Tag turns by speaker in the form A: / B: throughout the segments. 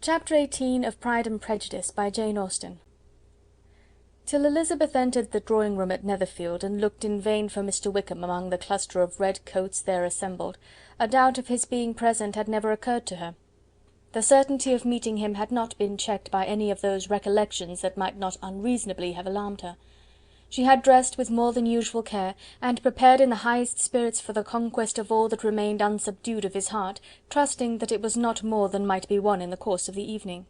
A: Chapter 18 of Pride and Prejudice by Jane Austen. Till Elizabeth entered the drawing-room at Netherfield, and looked in vain for Mr. Wickham among the cluster of red coats there assembled, a doubt of his being present had never occurred to her. The certainty of meeting him had not been checked by any of those recollections that might not unreasonably have alarmed her. She had dressed with more than usual care, and prepared in the highest spirits for the conquest of all that remained unsubdued of his heart, trusting that it was not more than might be won in the course of the evening.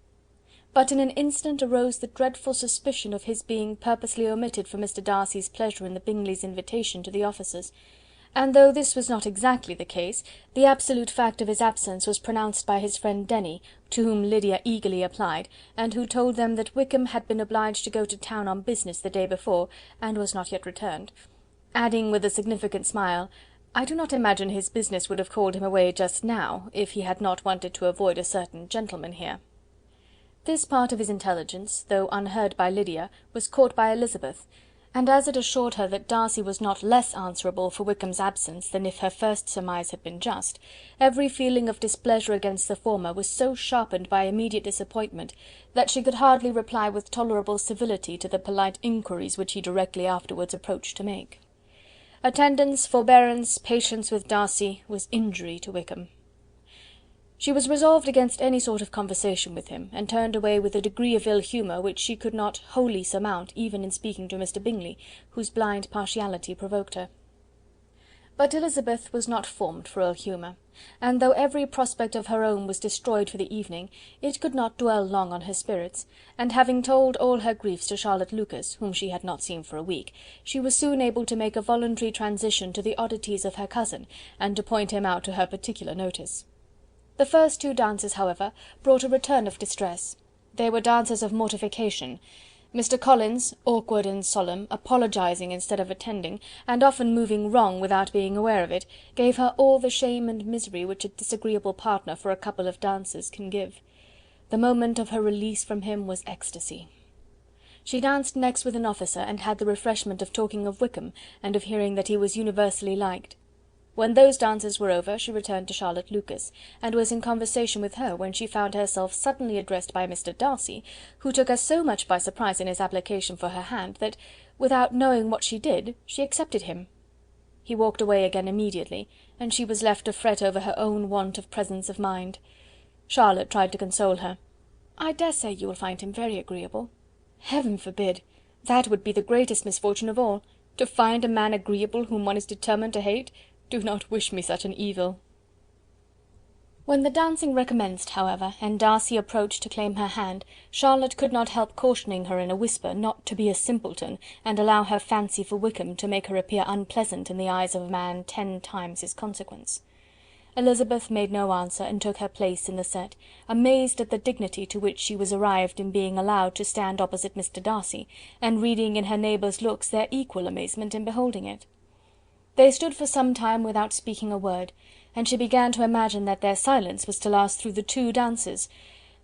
A: But in an instant arose the dreadful suspicion of his being purposely omitted for Mr. Darcy's pleasure in the Bingleys' invitation to the officers; and though this was not exactly the case, the absolute fact of his absence was pronounced by his friend Denny, to whom Lydia eagerly applied, and who told them that Wickham had been obliged to go to town on business the day before, and was not yet returned; adding with a significant smile, "I do not imagine his business would have called him away just now, if he had not wanted to avoid a certain gentleman here." This part of his intelligence, though unheard by Lydia, was caught by Elizabeth, and as it assured her that Darcy was not less answerable for Wickham's absence than if her first surmise had been just, every feeling of displeasure against the former was so sharpened by immediate disappointment, that she could hardly reply with tolerable civility to the polite inquiries which he directly afterwards approached to make. Attendance, forbearance, patience with Darcy, was injury to Wickham. She was resolved against any sort of conversation with him, and turned away with a degree of ill humour which she could not wholly surmount even in speaking to Mr. Bingley, whose blind partiality provoked her. But Elizabeth was not formed for ill humour, and though every prospect of her own was destroyed for the evening, it could not dwell long on her spirits, and having told all her griefs to Charlotte Lucas, whom she had not seen for a week, she was soon able to make a voluntary transition to the oddities of her cousin, and to point him out to her particular notice. The first two dances, however, brought a return of distress. They were dances of mortification. Mr. Collins, awkward and solemn, apologizing instead of attending, and often moving wrong without being aware of it, gave her all the shame and misery which a disagreeable partner for a couple of dances can give. The moment of her release from him was ecstasy. She danced next with an officer, and had the refreshment of talking of Wickham, and of hearing that he was universally liked. When those dances were over, she returned to Charlotte Lucas, and was in conversation with her when she found herself suddenly addressed by Mr. Darcy, who took her so much by surprise in his application for her hand, that, without knowing what she did, she accepted him. He walked away again immediately, and she was left to fret over her own want of presence of mind. Charlotte tried to console her. "I dare say you will find him very agreeable." "Heaven forbid! That would be the greatest misfortune of all. To find a man agreeable whom one is determined to hate! Do not wish me such an evil." When the dancing recommenced, however, and Darcy approached to claim her hand, Charlotte could not help cautioning her in a whisper not to be a simpleton, and allow her fancy for Wickham to make her appear unpleasant in the eyes of a man 10 times his consequence. Elizabeth made no answer, and took her place in the set, amazed at the dignity to which she was arrived in being allowed to stand opposite Mr. Darcy, and reading in her neighbours' looks their equal amazement in beholding it. They stood for some time without speaking a word, and she began to imagine that their silence was to last through the 2 dances,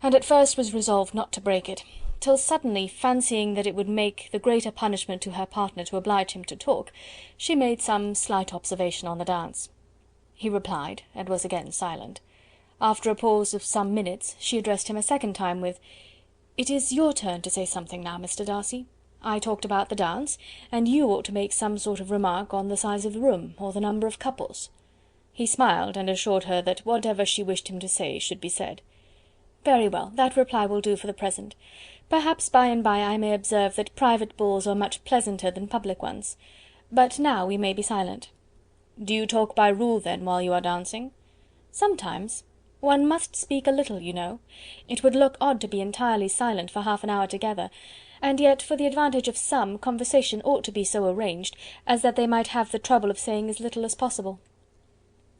A: and at first was resolved not to break it, till suddenly, fancying that it would make the greater punishment to her partner to oblige him to talk, she made some slight observation on the dance. He replied, and was again silent. After a pause of some minutes, she addressed him a second time with: "It is your turn to say something now, Mr. Darcy. I talked about the dance, and you ought to make some sort of remark on the size of the room, or the number of couples." He smiled, and assured her that whatever she wished him to say should be said. "Very well, that reply will do for the present. Perhaps by and by I may observe that private balls are much pleasanter than public ones. But now we may be silent." "Do you talk by rule, then, while you are dancing?" "Sometimes. One must speak a little, you know. It would look odd to be entirely silent for half an hour together, and yet for the advantage of some, conversation ought to be so arranged as that they might have the trouble of saying as little as possible."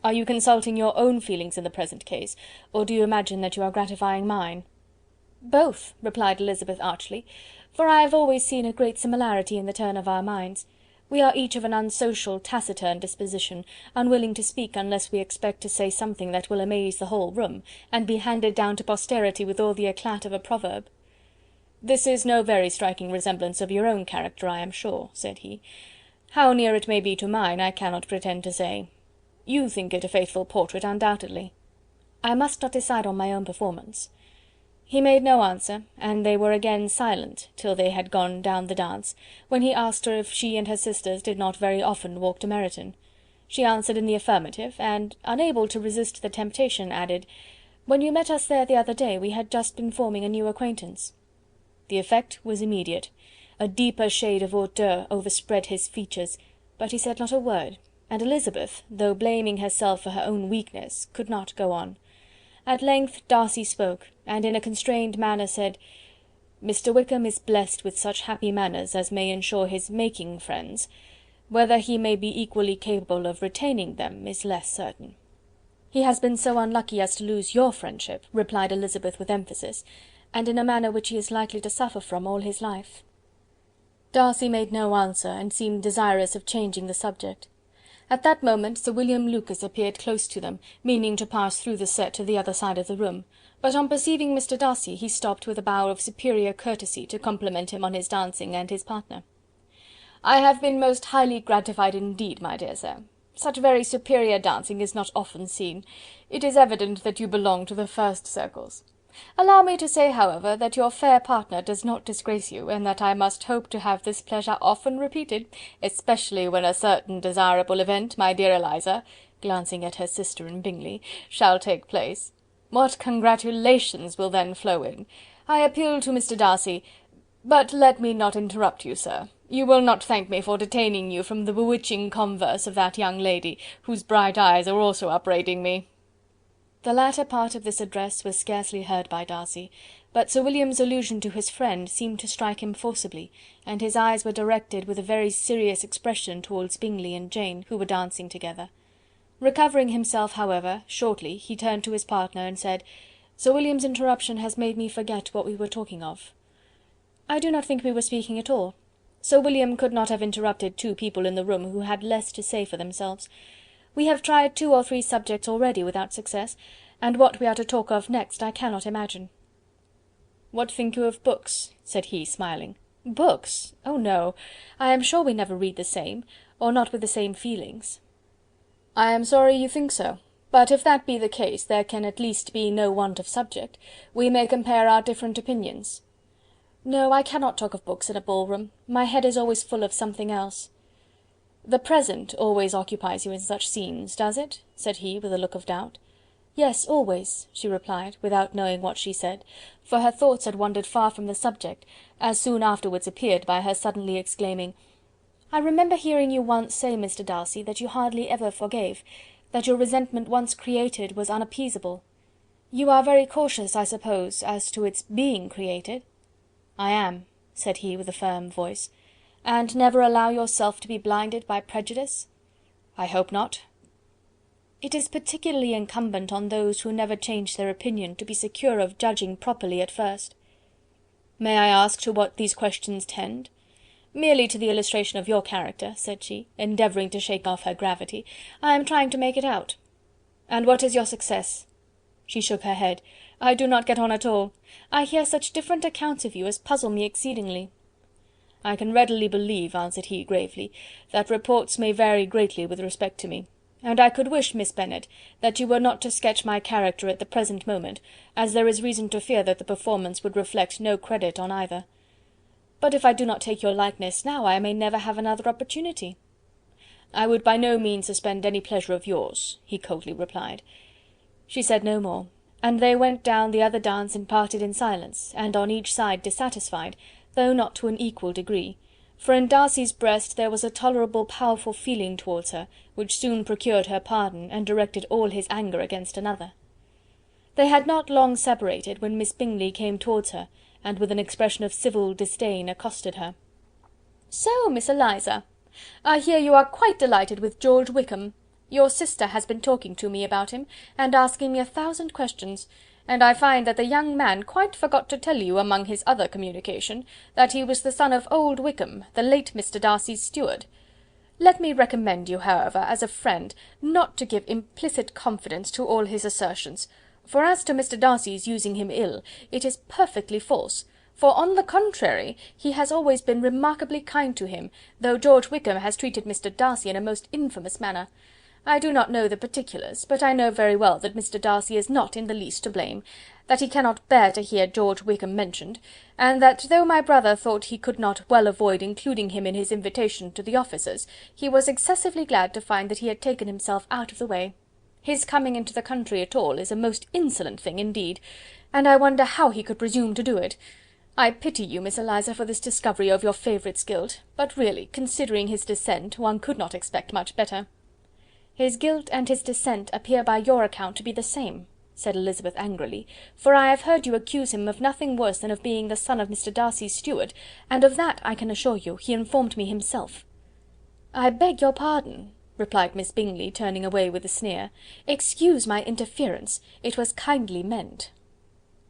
A: "Are you consulting your own feelings in the present case, or do you imagine that you are gratifying mine?" "Both," replied Elizabeth archly, "for I have always seen a great similarity in the turn of our minds. We are each of an unsocial, taciturn disposition, unwilling to speak unless we expect to say something that will amaze the whole room, and be handed down to posterity with all the eclat of a proverb." "This is no very striking resemblance of your own character, I am sure," said he. "How near it may be to mine, I cannot pretend to say. You think it a faithful portrait, undoubtedly." "I must not decide on my own performance." He made no answer, and they were again silent till they had gone down the dance, when he asked her if she and her sisters did not very often walk to Meryton. She answered in the affirmative, and, unable to resist the temptation, added, "When you met us there the other day, we had just been forming a new acquaintance." The effect was immediate. A deeper shade of hauteur overspread his features, but he said not a word, and Elizabeth, though blaming herself for her own weakness, could not go on. At length Darcy spoke, and in a constrained manner said, "Mr. Wickham is blessed with such happy manners as may ensure his making friends. Whether he may be equally capable of retaining them is less certain." "He has been so unlucky as to lose your friendship," replied Elizabeth with emphasis, "and in a manner which he is likely to suffer from all his life." Darcy made no answer, and seemed desirous of changing the subject. At that moment Sir William Lucas appeared close to them, meaning to pass through the set to the other side of the room, but on perceiving Mr. Darcy, he stopped with a bow of superior courtesy to compliment him on his dancing and his partner. "I have been most highly gratified indeed, my dear sir. Such very superior dancing is not often seen. It is evident that you belong to the first circles. Allow me to say, however, that your fair partner does not disgrace you, and that I must hope to have this pleasure often repeated, especially when a certain desirable event, my dear Eliza," glancing at her sister in Bingley, "shall take place. What congratulations will then flow in! I appeal to Mr. Darcy... But let me not interrupt you, sir. You will not thank me for detaining you from the bewitching converse of that young lady, whose bright eyes are also upbraiding me." The latter part of this address was scarcely heard by Darcy, but Sir William's allusion to his friend seemed to strike him forcibly, and his eyes were directed with a very serious expression towards Bingley and Jane, who were dancing together. Recovering himself, however, shortly, he turned to his partner and said, "Sir William's interruption has made me forget what we were talking of." "I do not think we were speaking at all. Sir William could not have interrupted two people in the room who had less to say for themselves. We have tried 2 or 3 subjects already without success, and what we are to talk of next I cannot imagine." "What think you of books?" said he, smiling. "Books? Oh no! I am sure we never read the same, or not with the same feelings." "I am sorry you think so, but if that be the case, there can at least be no want of subject. We may compare our different opinions." "No, I cannot talk of books in a ballroom. My head is always full of something else." "The present always occupies you in such scenes, does it?" said he, with a look of doubt. "Yes, always," she replied, without knowing what she said, for her thoughts had wandered far from the subject, as soon afterwards appeared by her suddenly exclaiming, "I remember hearing you once say, Mr. Darcy, that you hardly ever forgave, that your resentment once created was unappeasable. You are very cautious, I suppose, as to its being created?" "I am," said he with a firm voice. "And never allow yourself to be blinded by prejudice?" "I hope not." "It is particularly incumbent on those who never change their opinion to be secure of judging properly at first." "May I ask to what these questions tend?" "Merely to the illustration of your character," said she, endeavouring to shake off her gravity. "I am trying to make it out." "And what is your success?" She shook her head. "I do not get on at all. I hear such different accounts of you as puzzle me exceedingly." "I can readily believe," answered he, gravely, "that reports may vary greatly with respect to me, and I could wish, Miss Bennet, that you were not to sketch my character at the present moment, as there is reason to fear that the performance would reflect no credit on either." "But if I do not take your likeness now, I may never have another opportunity." "I would by no means suspend any pleasure of yours," he coldly replied. She said no more, and they went down the other dance and parted in silence, and on each side dissatisfied, though not to an equal degree, for in Darcy's breast there was a tolerable powerful feeling towards her, which soon procured her pardon, and directed all his anger against another. They had not long separated when Miss Bingley came towards her, and with an expression of civil disdain accosted her. "So, Miss Eliza, I hear you are quite delighted with George Wickham. Your sister has been talking to me about him, and asking me 1,000 questions, and I find that the young man quite forgot to tell you, among his other communication, that he was the son of old Wickham, the late Mr. Darcy's steward. Let me recommend you, however, as a friend, not to give implicit confidence to all his assertions, for as to Mr. Darcy's using him ill, it is perfectly false, for on the contrary, he has always been remarkably kind to him, though George Wickham has treated Mr. Darcy in a most infamous manner. I do not know the particulars, but I know very well that Mr. Darcy is not in the least to blame, that he cannot bear to hear George Wickham mentioned, and that though my brother thought he could not well avoid including him in his invitation to the officers, he was excessively glad to find that he had taken himself out of the way. His coming into the country at all is a most insolent thing indeed, and I wonder how he could presume to do it. I pity you, Miss Eliza, for this discovery of your favourite's guilt, but really, considering his descent, one could not expect much better." "His guilt and his descent appear by your account to be the same," said Elizabeth angrily, "for I have heard you accuse him of nothing worse than of being the son of Mr. Darcy's steward, and of that, I can assure you, he informed me himself." "I beg your pardon," replied Miss Bingley, turning away with a sneer. "Excuse my interference, it was kindly meant."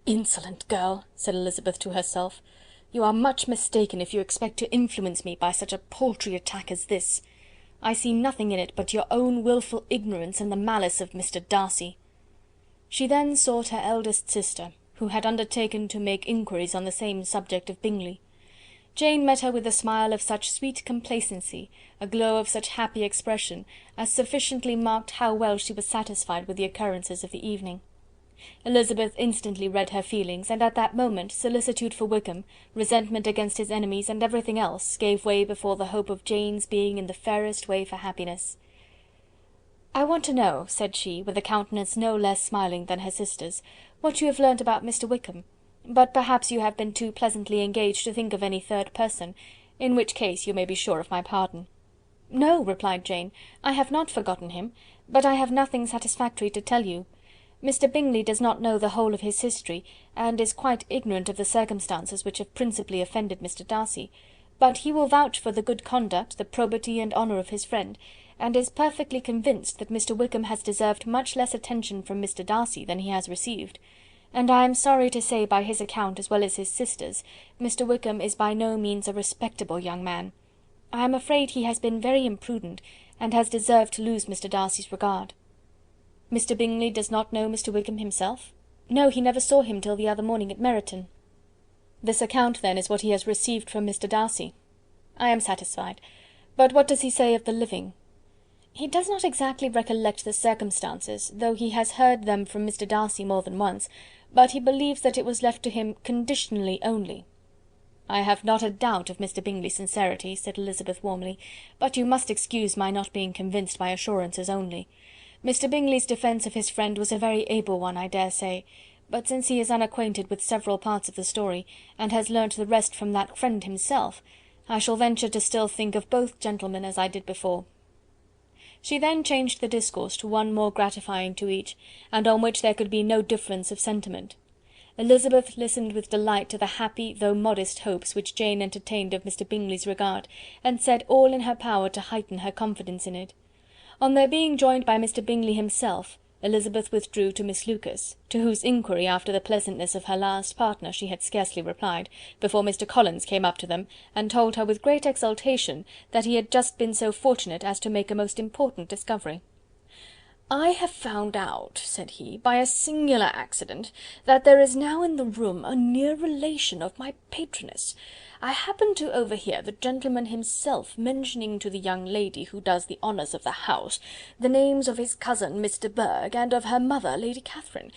A: "Insolent girl!" said Elizabeth to herself. "You are much mistaken if you expect to influence me by such a paltry attack as this. I see nothing in it but your own wilful ignorance and the malice of Mr. Darcy." She then sought her eldest sister, who had undertaken to make inquiries on the same subject of Bingley. Jane met her with a smile of such sweet complacency, a glow of such happy expression, as sufficiently marked how well she was satisfied with the occurrences of the evening. Elizabeth instantly read her feelings, and at that moment solicitude for Wickham, resentment against his enemies, and everything else, gave way before the hope of Jane's being in the fairest way for happiness. "I want to know," said she, with a countenance no less smiling than her sister's, "what you have learnt about Mr. Wickham, but perhaps you have been too pleasantly engaged to think of any third person, in which case you may be sure of my pardon." "No," replied Jane, "I have not forgotten him, but I have nothing satisfactory to tell you. Mr. Bingley does not know the whole of his history, and is quite ignorant of the circumstances which have principally offended Mr. Darcy, but he will vouch for the good conduct, the probity and honour of his friend, and is perfectly convinced that Mr. Wickham has deserved much less attention from Mr. Darcy than he has received, and I am sorry to say by his account as well as his sister's, Mr. Wickham is by no means a respectable young man. I am afraid he has been very imprudent, and has deserved to lose Mr. Darcy's regard." "Mr. Bingley does not know Mr. Wickham himself?" "No, he never saw him till the other morning at Meryton." "This account, then, is what he has received from Mr. Darcy. I am satisfied. But what does he say of the living?" "He does not exactly recollect the circumstances, though he has heard them from Mr. Darcy more than once, but he believes that it was left to him conditionally only." "I have not a doubt of Mr. Bingley's sincerity," said Elizabeth warmly, "but you must excuse my not being convinced by assurances only. Mr. Bingley's defence of his friend was a very able one, I dare say, but since he is unacquainted with several parts of the story, and has learnt the rest from that friend himself, I shall venture to still think of both gentlemen as I did before." She then changed the discourse to one more gratifying to each, and on which there could be no difference of sentiment. Elizabeth listened with delight to the happy, though modest hopes which Jane entertained of Mr. Bingley's regard, and said all in her power to heighten her confidence in it. On their being joined by Mr. Bingley himself, Elizabeth withdrew to Miss Lucas, to whose inquiry after the pleasantness of her last partner she had scarcely replied, before Mr. Collins came up to them, and told her with great exultation that he had just been so fortunate as to make a most important discovery. "I have found out," said he, "by a singular accident, that there is now in the room a near relation of my patroness. I happened to overhear the gentleman himself mentioning to the young lady who does the honours of the house the names of his cousin Miss de Bourgh, and of her mother Lady Catherine.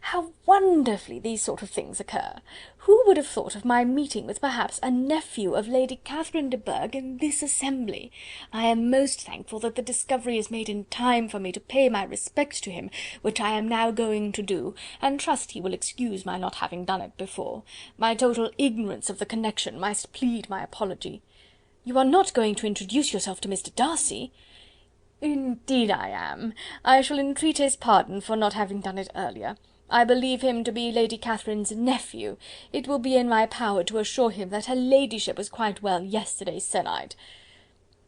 A: How wonderfully these sort of things occur! Who would have thought of my meeting with perhaps a nephew of Lady Catherine de Bourgh in this assembly? I am most thankful that the discovery is made in time for me to pay my respects to him, which I am now going to do, and trust he will excuse my not having done it before. My total ignorance of the connection must plead my apology." "You are not going to introduce yourself to Mr. Darcy?" "Indeed I am. I shall entreat his pardon for not having done it earlier. I believe him to be Lady Catherine's nephew. It will be in my power to assure him that her ladyship was quite well yesterday se'nnight."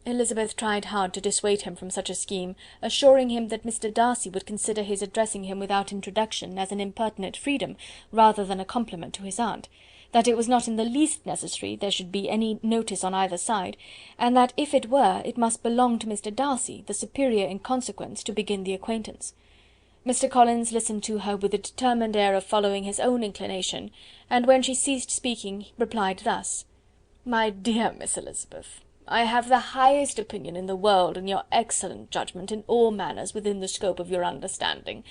A: Elizabeth tried hard to dissuade him from such a scheme, assuring him that Mr. Darcy would consider his addressing him without introduction as an impertinent freedom, rather than a compliment to his aunt, that it was not in the least necessary there should be any notice on either side, and that if it were, it must belong to Mr. Darcy, the superior in consequence, to begin the acquaintance. Mr. Collins listened to her with a determined air of following his own inclination, and when she ceased speaking, replied thus: "My dear Miss Elizabeth, I have the highest opinion in the world in your excellent judgment in all matters within the scope of your understanding,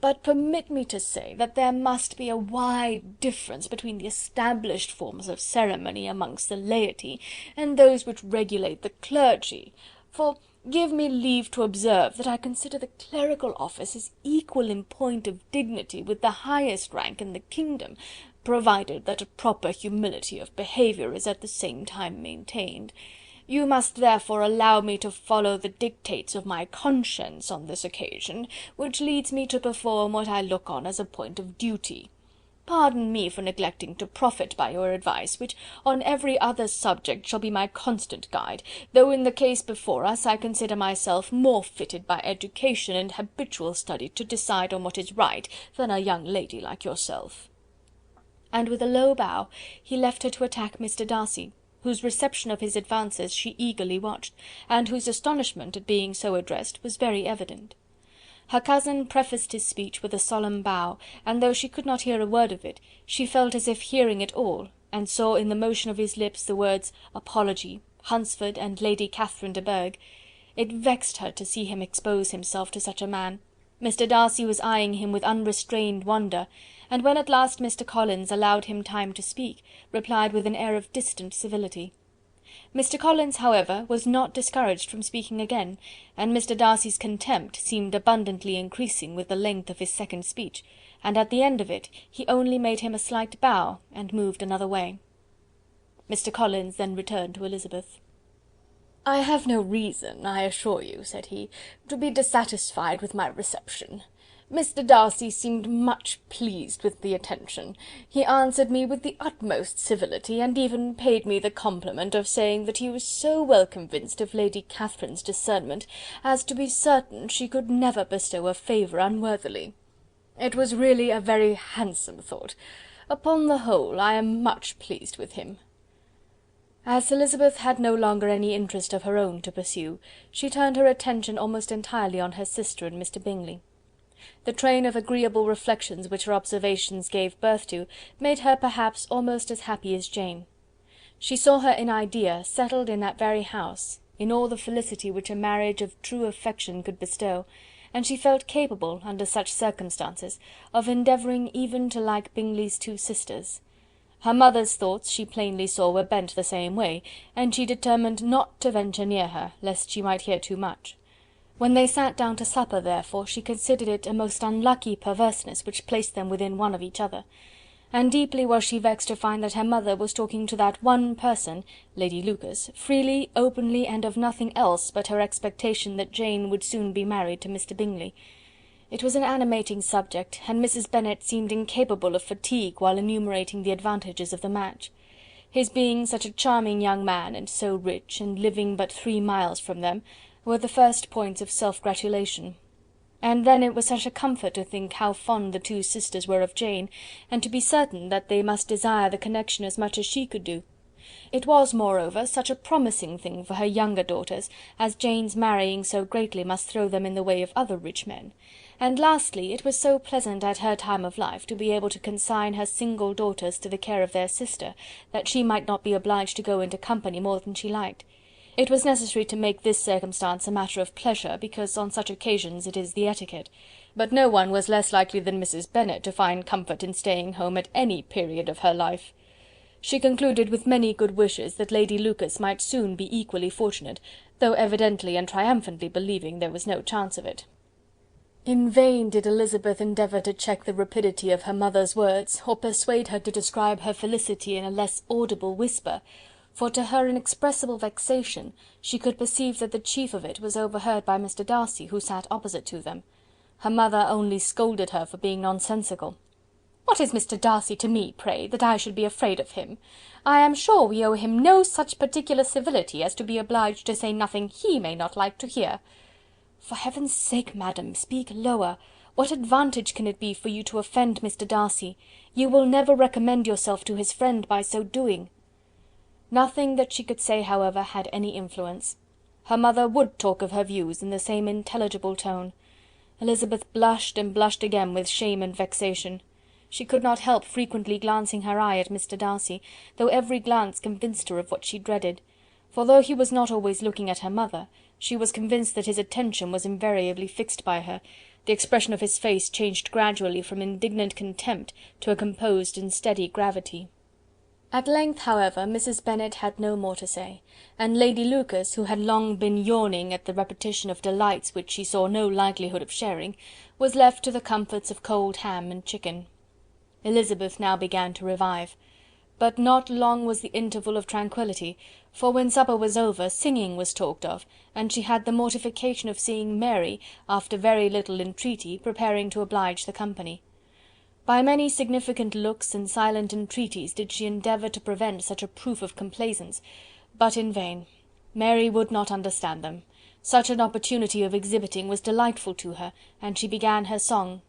A: but permit me to say that there must be a wide difference between the established forms of ceremony amongst the laity, and those which regulate the clergy, for give me leave to observe that I consider the clerical office as equal in point of dignity with the highest rank in the kingdom, provided that a proper humility of behaviour is at the same time maintained. You must therefore allow me to follow the dictates of my conscience on this occasion, which leads me to perform what I look on as a point of duty. Pardon me for neglecting to profit by your advice, which on every other subject shall be my constant guide, though in the case before us I consider myself more fitted by education and habitual study to decide on what is right, than a young lady like yourself." And with a low bow he left her to attack Mr. Darcy, whose reception of his advances she eagerly watched, and whose astonishment at being so addressed was very evident. Her cousin prefaced his speech with a solemn bow, and though she could not hear a word of it, she felt as if hearing it all, and saw in the motion of his lips the words apology, Hunsford, and Lady Catherine de Bourgh. It vexed her to see him expose himself to such a man. Mr. Darcy was eyeing him with unrestrained wonder, and when at last Mr. Collins allowed him time to speak, replied with an air of distant civility. Mr. Collins, however, was not discouraged from speaking again, and Mr. Darcy's contempt seemed abundantly increasing with the length of his second speech, and at the end of it he only made him a slight bow, and moved another way. Mr. Collins then returned to Elizabeth. "I have no reason, I assure you," said he, "to be dissatisfied with my reception. Mr. Darcy seemed much pleased with the attention. He answered me with the utmost civility, and even paid me the compliment of saying that he was so well convinced of Lady Catherine's discernment as to be certain she could never bestow a favour unworthily. It was really a very handsome thought. Upon the whole, I am much pleased with him." As Elizabeth had no longer any interest of her own to pursue, she turned her attention almost entirely on her sister and Mr. Bingley. The train of agreeable reflections which her observations gave birth to made her perhaps almost as happy as Jane. She saw her in idea settled in that very house, in all the felicity which a marriage of true affection could bestow, and she felt capable, under such circumstances, of endeavouring even to like Bingley's two sisters. Her mother's thoughts she plainly saw were bent the same way, and she determined not to venture near her, lest she might hear too much. When they sat down to supper, therefore, she considered it a most unlucky perverseness which placed them within one of each other, and deeply was she vexed to find that her mother was talking to that one person, Lady Lucas, freely, openly, and of nothing else but her expectation that Jane would soon be married to Mr. Bingley. It was an animating subject, and Mrs. Bennet seemed incapable of fatigue while enumerating the advantages of the match. His being such a charming young man, and so rich, and living but 3 miles from them, were the first points of self-gratulation. And then it was such a comfort to think how fond the two sisters were of Jane, and to be certain that they must desire the connection as much as she could do. It was, moreover, such a promising thing for her younger daughters, as Jane's marrying so greatly must throw them in the way of other rich men. And lastly, it was so pleasant at her time of life to be able to consign her single daughters to the care of their sister, that she might not be obliged to go into company more than she liked. It was necessary to make this circumstance a matter of pleasure, because on such occasions it is the etiquette, but no one was less likely than Mrs. Bennet to find comfort in staying home at any period of her life. She concluded with many good wishes that Lady Lucas might soon be equally fortunate, though evidently and triumphantly believing there was no chance of it. In vain did Elizabeth endeavour to check the rapidity of her mother's words, or persuade her to describe her felicity in a less audible whisper, for to her inexpressible vexation she could perceive that the chief of it was overheard by Mr. Darcy, who sat opposite to them. Her mother only scolded her for being nonsensical. "What is Mr. Darcy to me, pray, that I should be afraid of him? I am sure we owe him no such particular civility as to be obliged to say nothing he may not like to hear." "For heaven's sake, madam, speak lower. What advantage can it be for you to offend Mr. Darcy? You will never recommend yourself to his friend by so doing." Nothing that she could say, however, had any influence. Her mother would talk of her views in the same intelligible tone. Elizabeth blushed and blushed again with shame and vexation. She could not help frequently glancing her eye at Mr. Darcy, though every glance convinced her of what she dreaded. for though he was not always looking at her mother, she was convinced that his attention was invariably fixed by her. The expression of his face changed gradually from indignant contempt to a composed and steady gravity. At length, however, Mrs. Bennet had no more to say, and Lady Lucas, who had long been yawning at the repetition of delights which she saw no likelihood of sharing, was left to the comforts of cold ham and chicken. Elizabeth now began to revive. But not long was the interval of tranquillity, for when supper was over, singing was talked of, and she had the mortification of seeing Mary, after very little entreaty, preparing to oblige the company. By many significant looks and silent entreaties did she endeavour to prevent such a proof of complaisance, but in vain. Mary would not understand them. Such an opportunity of exhibiting was delightful to her, and she began her song.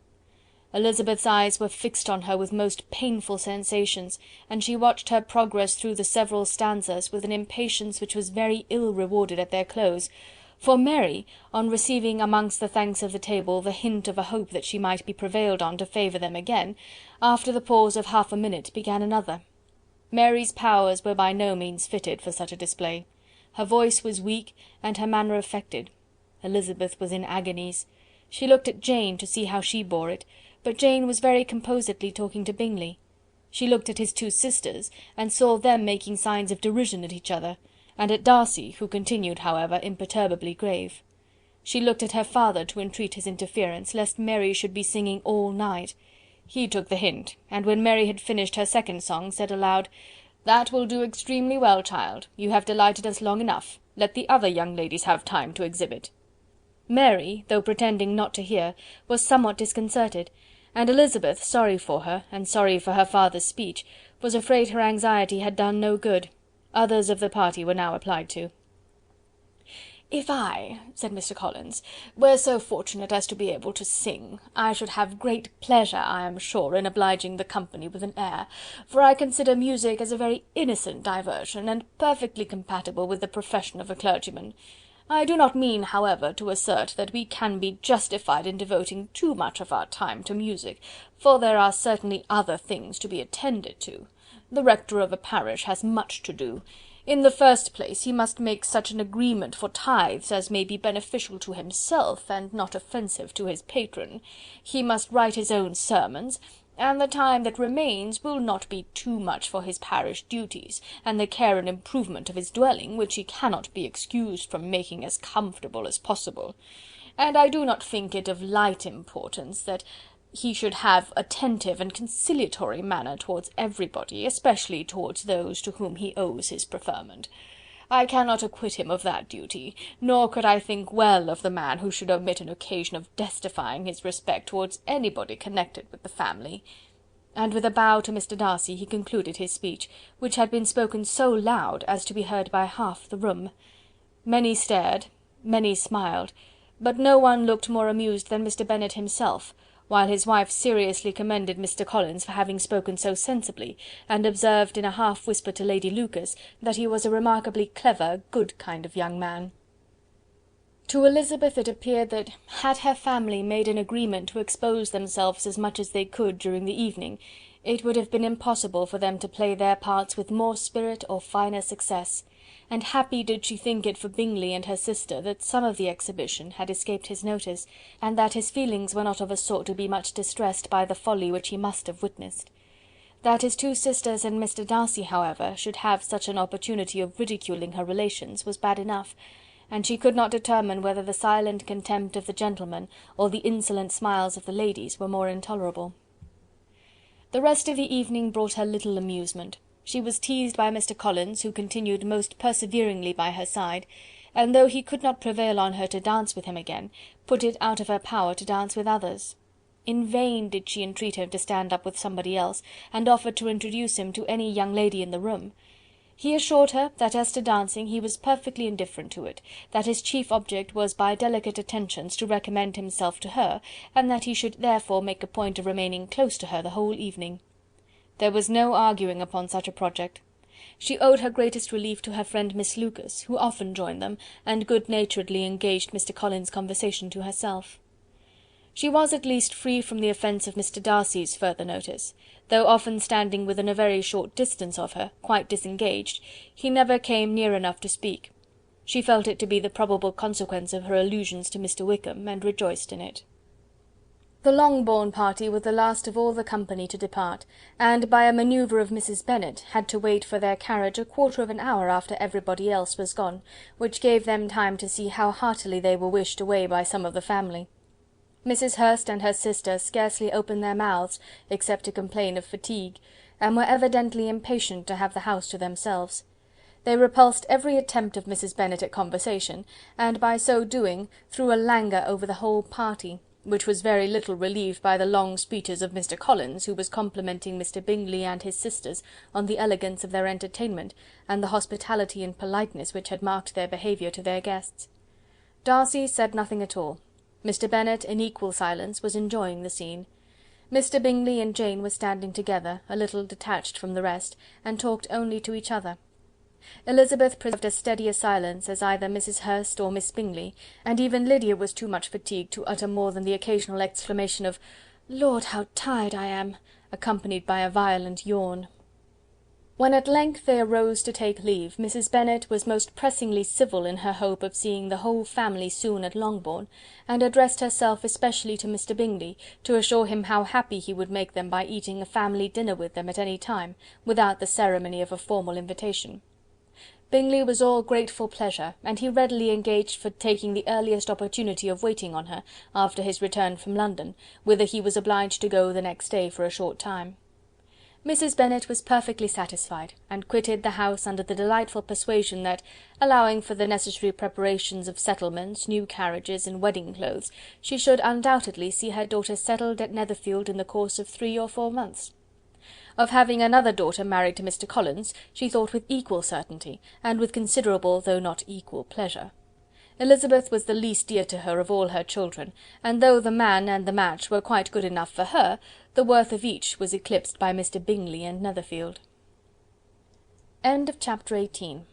A: Elizabeth's eyes were fixed on her with most painful sensations, and she watched her progress through the several stanzas with an impatience which was very ill rewarded at their close, for Mary, on receiving amongst the thanks of the table the hint of a hope that she might be prevailed on to favour them again, after the pause of half a minute began another. Mary's powers were by no means fitted for such a display. Her voice was weak, and her manner affected. Elizabeth was in agonies. She looked at Jane to see how she bore it, but Jane was very composedly talking to Bingley. She looked at his two sisters, and saw them making signs of derision at each other, and at Darcy, who continued, however, imperturbably grave. She looked at her father to entreat his interference, lest Mary should be singing all night. He took the hint, and when Mary had finished her second song, said aloud, "That will do extremely well, child. You have delighted us long enough. Let the other young ladies have time to exhibit." Mary, though pretending not to hear, was somewhat disconcerted, and Elizabeth, sorry for her, and sorry for her father's speech, was afraid her anxiety had done no good. Others of the party were now applied to. "If I," said Mr. Collins, "were so fortunate as to be able to sing, I should have great pleasure, I am sure, in obliging the company with an air, for I consider music as a very innocent diversion, and perfectly compatible with the profession of a clergyman. I do not mean, however, to assert that we can be justified in devoting too much of our time to music, for there are certainly other things to be attended to. The rector of a parish has much to do. In the first place, he must make such an agreement for tithes as may be beneficial to himself, and not offensive to his patron. He must write his own sermons, and the time that remains will not be too much for his parish duties, and the care and improvement of his dwelling, which he cannot be excused from making as comfortable as possible. And I do not think it of light importance that he should have attentive and conciliatory manner towards everybody, especially towards those to whom he owes his preferment. I cannot acquit him of that duty, nor could I think well of the man who should omit an occasion of testifying his respect towards anybody connected with the family." And with a bow to Mr. Darcy he concluded his speech, which had been spoken so loud as to be heard by half the room. Many stared, many smiled, but no one looked more amused than Mr. Bennet himself, while his wife seriously commended Mr. Collins for having spoken so sensibly, and observed in a half whisper to Lady Lucas that he was a remarkably clever, good kind of young man. To Elizabeth it appeared that, had her family made an agreement to expose themselves as much as they could during the evening, it would have been impossible for them to play their parts with more spirit or finer success, and happy did she think it for Bingley and her sister that some of the exhibition had escaped his notice, and that his feelings were not of a sort to be much distressed by the folly which he must have witnessed. That his two sisters and Mr. Darcy, however, should have such an opportunity of ridiculing her relations was bad enough, and she could not determine whether the silent contempt of the gentlemen or the insolent smiles of the ladies were more intolerable. The rest of the evening brought her little amusement. She was teased by Mr. Collins, who continued most perseveringly by her side, and though he could not prevail on her to dance with him again, put it out of her power to dance with others. In vain did she entreat him to stand up with somebody else, and offered to introduce him to any young lady in the room. He assured her that as to dancing he was perfectly indifferent to it, that his chief object was by delicate attentions to recommend himself to her, and that he should therefore make a point of remaining close to her the whole evening. There was no arguing upon such a project. She owed her greatest relief to her friend Miss Lucas, who often joined them, and good-naturedly engaged Mr. Collins' conversation to herself. She was at least free from the offence of Mr. Darcy's further notice. Though often standing within a very short distance of her, quite disengaged, he never came near enough to speak. She felt it to be the probable consequence of her allusions to Mr. Wickham, and rejoiced in it. The Longbourn party were the last of all the company to depart, and, by a manoeuvre of Mrs. Bennet, had to wait for their carriage a quarter of an hour after everybody else was gone, which gave them time to see how heartily they were wished away by some of the family. Mrs. Hurst and her sister scarcely opened their mouths, except to complain of fatigue, and were evidently impatient to have the house to themselves. They repulsed every attempt of Mrs. Bennet at conversation, and by so doing threw a languor over the whole party, which was very little relieved by the long speeches of Mr. Collins, who was complimenting Mr. Bingley and his sisters on the elegance of their entertainment, and the hospitality and politeness which had marked their behaviour to their guests. Darcy said nothing at all. Mr. Bennet, in equal silence, was enjoying the scene. Mr. Bingley and Jane were standing together, a little detached from the rest, and talked only to each other. Elizabeth preserved as steady a silence as either Mrs. Hurst or Miss Bingley, and even Lydia was too much fatigued to utter more than the occasional exclamation of "Lord, how tired I am!" accompanied by a violent yawn. When at length they arose to take leave, Mrs. Bennet was most pressingly civil in her hope of seeing the whole family soon at Longbourn, and addressed herself especially to Mr. Bingley, to assure him how happy he would make them by eating a family dinner with them at any time, without the ceremony of a formal invitation. Bingley was all grateful pleasure, and he readily engaged for taking the earliest opportunity of waiting on her, after his return from London, whither he was obliged to go the next day for a short time. Mrs. Bennet was perfectly satisfied, and quitted the house under the delightful persuasion that, allowing for the necessary preparations of settlements, new carriages, and wedding clothes, she should undoubtedly see her daughter settled at Netherfield in the course of 3 or 4 months. Of having another daughter married to Mr. Collins, she thought with equal certainty, and with considerable though not equal pleasure. Elizabeth was the least dear to her of all her children, and though the man and the match were quite good enough for her, the worth of each was eclipsed by Mr. Bingley and Netherfield. Chapter 18